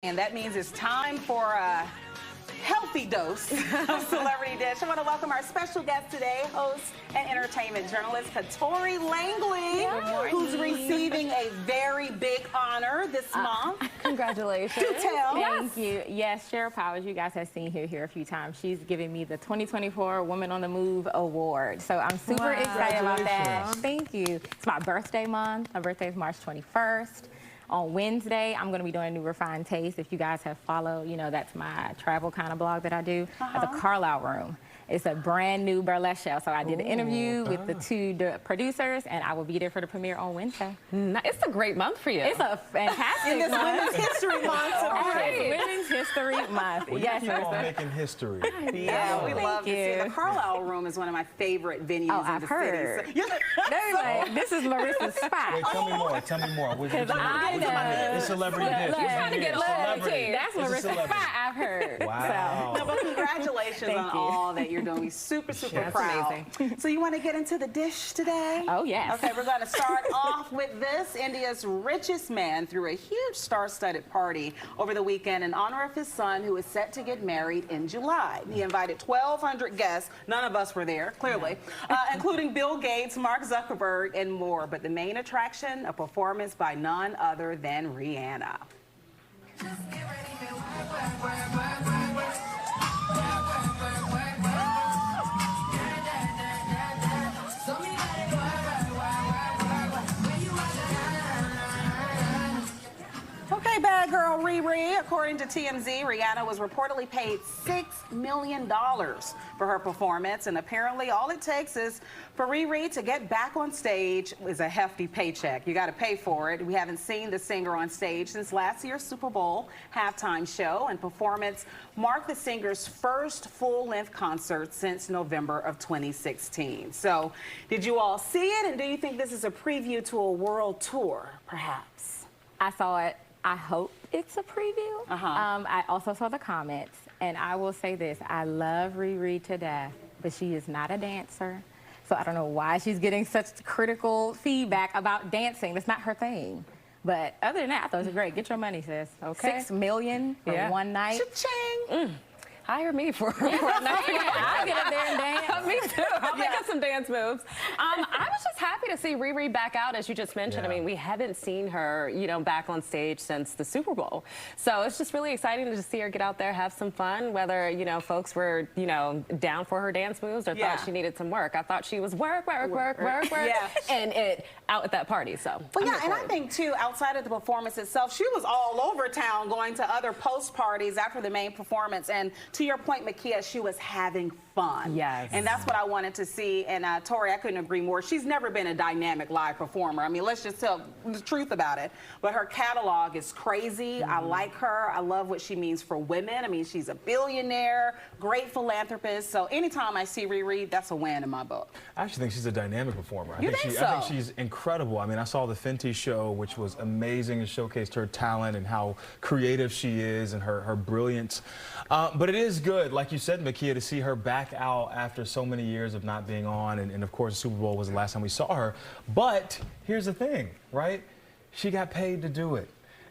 And that means it's time for a healthy dose of Celebrity Dish. I want to welcome our special guest today, host and entertainment journalist Catori Langley, who's receiving a very big honor this month. Congratulations. Do tell. Thank you. Yes, Cheryl Powers, you guys have seen her here a few times. She's giving me the 2024 Woman on the Move Award. So I'm super excited about that. Thank you. It's my birthday month. My birthday is March 21st. On Wednesday, I'm going to be doing a new Refined Taste. If you guys have followed, you know, that's my travel kind of blog that I do at the Carlisle Room. It's a brand new burlesque show. So I did an interview with the two producers, and I will be there for the premiere on Wednesday. It's a great month for you. It's a fantastic month. Women's History Month. Women's History Month. Yes, keep on making history. Yeah, we love to see it. The Carlisle Room is one of my favorite venues in the I've heard. city. They're like, this is Marissa's spot. Wait, tell me more. Tell me more. It's Celebrity Dish. You're trying to get celebrity. That's Marissa's spot, I've heard. Wow. No, but congratulations on all that you're doing. We're super, super proud. So you want to get into the dish today? Oh, yes. Okay, we're going to start off with this. India's richest man threw a huge star-studded party over the weekend in honor of his son, who is set to get married in July. He invited 1,200 guests. None of us were there, clearly, including Bill Gates, Mark Zuckerberg, and more. But the main attraction, a performance by none other than Rihanna. Okay, bad girl Riri. According to TMZ, Rihanna was reportedly paid $6 million for her performance, and apparently all it takes is for Riri to get back on stage is a hefty paycheck. You got to pay for it. We haven't seen the singer on stage since last year's Super Bowl halftime show, and performance marked the singer's first full-length concert since November of 2016. So, did you all see it, and do you think this is a preview to a world tour, perhaps? I saw it. I hope it's a preview. I also saw the comments, and I will say this. I love Riri to death, but she is not a dancer. So I don't know why she's getting such critical feedback about dancing. That's not her thing. But other than that, I thought it was great. Get your money, sis. Okay. $6 million for one night. Cha-ching! Hire me for one night. I'll get up there and dance. Me too. I'll make up some dance moves. I was just happy to see Riri back out, as you just mentioned. I mean, we haven't seen her, you know, back on stage since the Super Bowl. So it's just really exciting to just see her get out there, have some fun, whether, you know, folks were, you know, down for her dance moves or thought she needed some work. I thought she was work, and it out at that party. So well, yeah, and I think, too, outside of the performance itself, she was all over town going to other post parties after the main performance. And to your point, Makia, she was having fun. Yes. And that's what I wanted to see. And Tori, I couldn't agree more. She's never been a dynamic live performer. I mean, let's just tell the truth about it. But her catalog is crazy. I like her. I love what she means for women. I mean, she's a billionaire, great philanthropist. So anytime I see Riri, that's a win in my book. I actually think she's a dynamic performer. I think she's incredible. I mean, I saw the Fenty show, which was amazing and showcased her talent and how creative she is and her brilliance. But it is good, like you said, Makia, to see her back out after so many years of not being on. And of course, the Super Bowl was the last time we saw her. But here's the thing, right? She got paid to do it.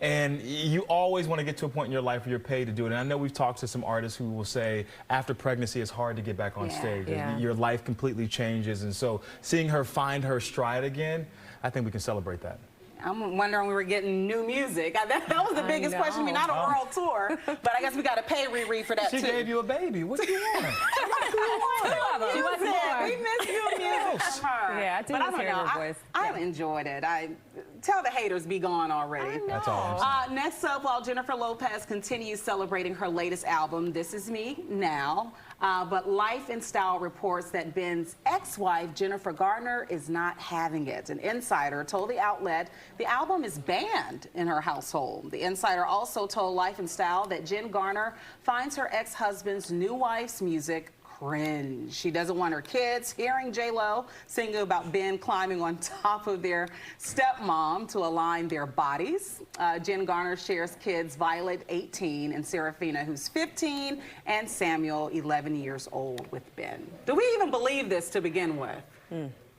And you always want to get to a point in your life where you're paid to do it. And I know we've talked to some artists who will say after pregnancy it's hard to get back on stage. Your life completely changes. And so seeing her find her stride again, I think we can celebrate that. I'm wondering we were getting new music. That was the biggest question. I mean, not a world tour, but I guess we got to pay Riri for that, too. She gave you a baby. What do you want? We miss new music from her. Yeah, I do miss hearing her voice. I enjoyed it. Tell the haters be gone already. That's all I'm saying. Next up, while Jennifer Lopez continues celebrating her latest album, This Is Me Now, but Life and Style reports that Ben's ex-wife, Jennifer Garner, is not having it. An insider told the outlet the album is banned in her household. The insider also told Life and Style that Jen Garner finds her ex-husband's new wife's music cringe. She doesn't want her kids hearing J-Lo singing about Ben climbing on top of their stepmom to align their bodies. Jen Garner shares kids Violet, 18, and Serafina, who's 15, and Samuel, 11 years old, with Ben. Do we even believe this to begin with?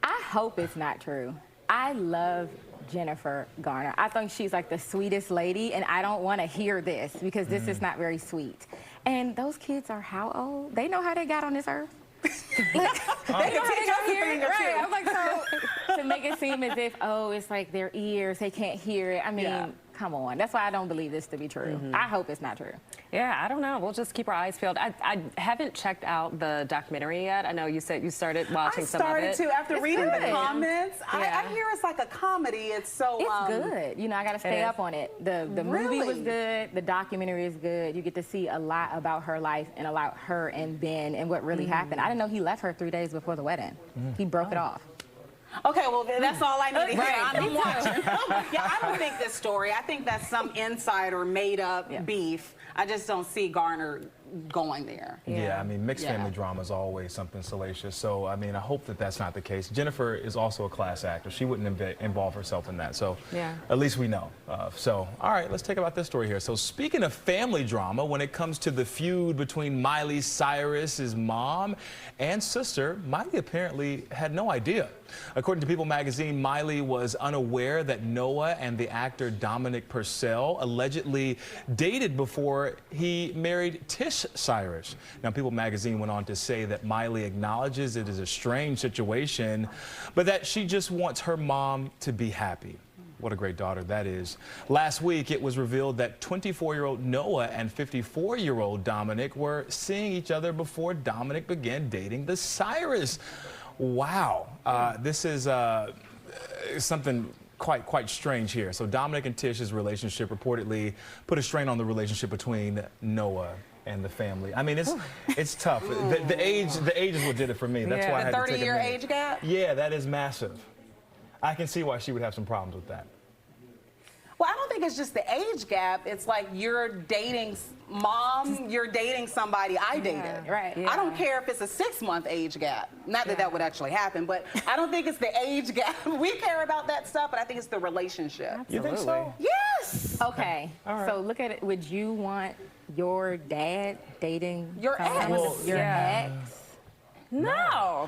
I hope it's not true. I love Jennifer Garner. I think she's like the sweetest lady, and I don't want to hear this because this is not very sweet. And those kids are how old? They know how they got on this earth. They know how they got here. Right. I'm like, so to make it seem as if, oh, it's like their ears, they can't hear it. I mean, come on. That's why I don't believe this to be true. I hope it's not true. Yeah, I don't know. We'll just keep our eyes peeled. I haven't checked out the documentary yet. I know you said you started watching some of it. I started to. After reading the comments, Yeah. I hear it's like a comedy. It's so... It's good. You know, I got to stay up on it. The movie was good. The documentary is good. You get to see a lot about her life and about her and Ben and what really happened. I didn't know he left her 3 days before the wedding. He broke it off. Okay, well, that's all I need to hear. Right. I'm watching. Yeah, I don't think this story. I think that's some insider made-up beef. I just don't see Garner going there. Yeah, I mean, mixed family drama is always something salacious. So, I mean, I hope that that's not the case. Jennifer is also a class actor. She wouldn't involve herself in that. So, at least we know. So, all right, let's take about this story here. So, speaking of family drama, when it comes to the feud between Miley Cyrus's mom and sister, Miley apparently had no idea. According to People magazine, Miley was unaware that Noah and the actor Dominic Purcell allegedly dated before he married Tish Cyrus. Now, People magazine went on to say that Miley acknowledges it is a strange situation, but that she just wants her mom to be happy. What a great daughter that is. Last week, it was revealed that 24-year-old Noah and 54-year-old Dominic were seeing each other before Dominic began dating the Cyrus. Wow. This is something quite strange here. So Dominic and Tish's relationship reportedly put a strain on the relationship between Noah and the family. I mean, it's tough. The age is what did it for me. That's why I had to take a 30-year minute. age gap? Yeah, that is massive. I can see why she would have some problems with that. Well, I don't think it's just the age gap. It's like you're dating mom, you're dating somebody I dated. Right. I don't care if it's a 6-month age gap. Not that that would actually happen, but I don't think it's the age gap. We care about that stuff, but I think it's the relationship. You think so? Yes. Okay. right. So look at it. Would you want your dad dating Your ex? Well, your ex? No. No,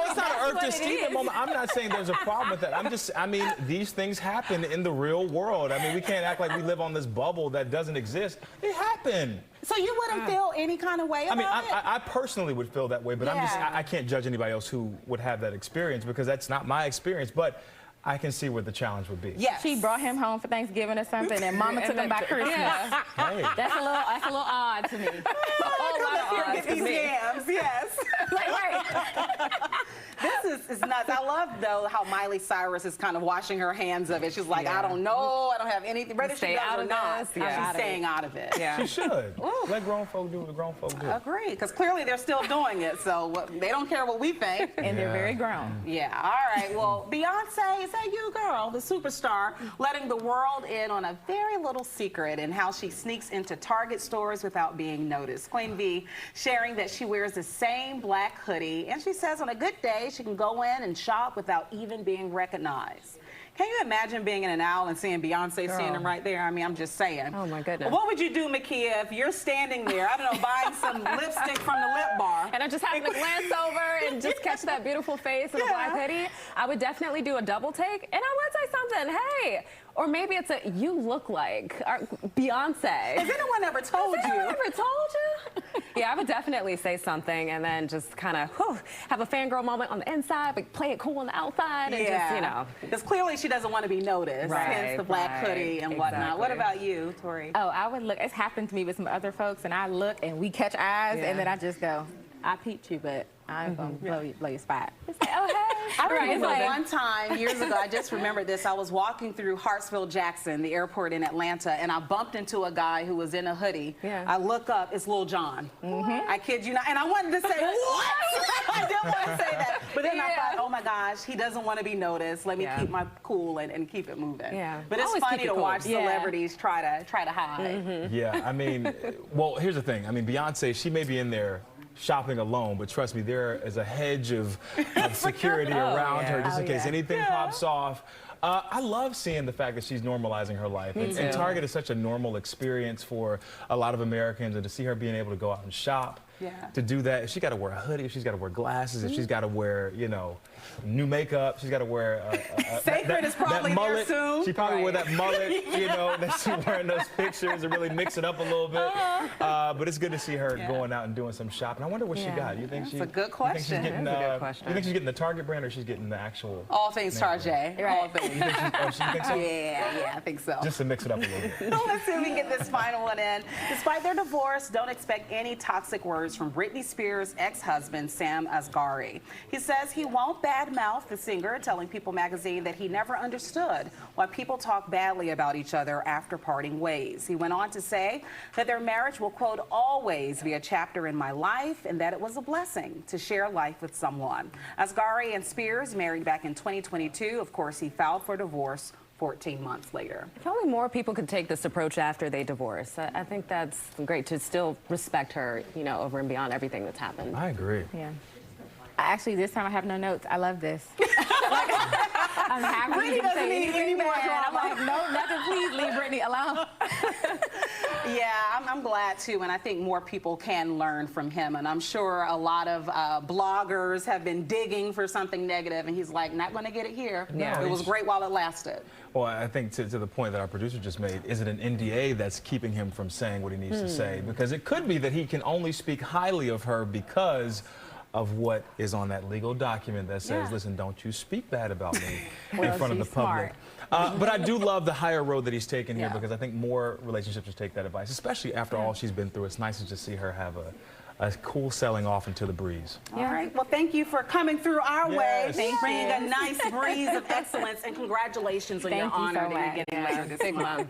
it's not an Earth to Steven moment. I'm not saying there's a problem with that. I mean, these things happen in the real world. I mean, we can't act like we live on this bubble that doesn't exist. They happen. So you wouldn't feel any kind of way about it? I personally would feel that way, but I can't judge anybody else who would have that experience because that's not my experience. But I can see where the challenge would be. Yes. She brought him home for Thanksgiving or something, and Mama took him back Christmas. Hey. That's a little odd to me. Get these yams, yes. Right. This is nuts. I love, though, how Miley Cyrus is kind of washing her hands of it. She's like, I don't know, I don't have anything. Whether she does or not, she's staying out of it. She should. Let grown folk do what grown folk do. Agree, because clearly they're still doing it, so they don't care what we think. And they're very grown. Yeah, all right. Well, Beyonce, is that you, girl, the superstar, letting the world in on a very little secret in how she sneaks into Target stores without being noticed. Queen B sharing that she wears the same black hoodie, and she says on a good day she can go in and shop without even being recognized. Can you imagine being in an aisle and seeing Beyonce standing right there? I mean, I'm just saying. Oh, my goodness. What would you do, Makia, if you're standing there, I don't know, buying some lipstick from the lip bar? And I just happened to glance over and just catch that beautiful face in a black hoodie. I would definitely do a double take, and I would say something, hey, or maybe it's a, you look like Beyonce. Has anyone ever told you? Has anyone ever told you? Yeah, I would definitely say something and then just kind of have a fangirl moment on the inside, but play it cool on the outside and just, you know. Because clearly she doesn't want to be noticed, hence the black hoodie and whatnot. What about you, Tori? Oh, I would look. It's happened to me with some other folks, and I look and we catch eyes, and then I just go, I peeped you, but I'm going to blow your spot. It's like, oh, hey. I remember one time, years ago, I just remembered this. I was walking through Hartsfield-Jackson, the airport in Atlanta, and I bumped into a guy who was in a hoodie. I look up, it's Lil Jon. I kid you not. And I wanted to say, what? I didn't want to say that. But then I thought, oh my gosh, he doesn't want to be noticed. Let me keep my cool and keep it moving. But it's funny to watch celebrities try to hide. Yeah, I mean, well, here's the thing. I mean, Beyonce, she may be in there shopping alone, but trust me, there is a hedge of security around her just in case anything pops off. I love seeing the fact that she's normalizing her life. And Target is such a normal experience for a lot of Americans, and to see her being able to go out and shop to do that. If she got to wear a hoodie, if she's got to wear glasses, if she's got to wear, you know, new makeup, she's got to wear Sacred is probably that mullet. there soon. She probably wear that mullet, you know, that she's wearing those pictures and really mix it up a little bit. But it's good to see her going out and doing some shopping. I wonder what she got. You think That's a good question. You think she's getting, That's a good question. You think she's getting the Target brand or she's getting the actual? All things Target. All things. You think so? Yeah, I think so. Just to mix it up a little bit. Let's see if we can get this final one in. Despite their divorce, don't expect any toxic words from Britney Spears' ex-husband, Sam Asghari. He says he won't badmouth the singer, telling People magazine that he never understood why people talk badly about each other after parting ways. He went on to say that their marriage will, quote, always be a chapter in my life, and that it was a blessing to share life with someone. Asghari and Spears married back in 2022. Of course, he filed for divorce 14 months later. If only more people could take this approach after they divorce. I think that's great to still respect her, you know, over and beyond everything that's happened. I agree. Yeah. Actually, this time I have no notes. I love this. I'm happy Brittany you can doesn't say need any anything more bad. I'm drama. like, no, nothing. Please leave Brittany alone. Yeah, I'm glad too, and I think more people can learn from him. And I'm sure a lot of bloggers have been digging for something negative, and he's like, not going to get it here. No, It was great while it lasted. Well, I think to the point that our producer just made, is it an NDA that's keeping him from saying what he needs to say? Because it could be that he can only speak highly of her because of what is on that legal document that says, listen, don't you speak bad about me in front of the public. But I do love the higher road that he's taken here because I think more relationships should take that advice, especially after all she's been through. It's nice to just see her have a cool sailing off into the breeze. All right. Well, thank you for coming through our way, Yes. bringing a nice breeze of excellence, and congratulations on your honor so that you're much. getting later this month.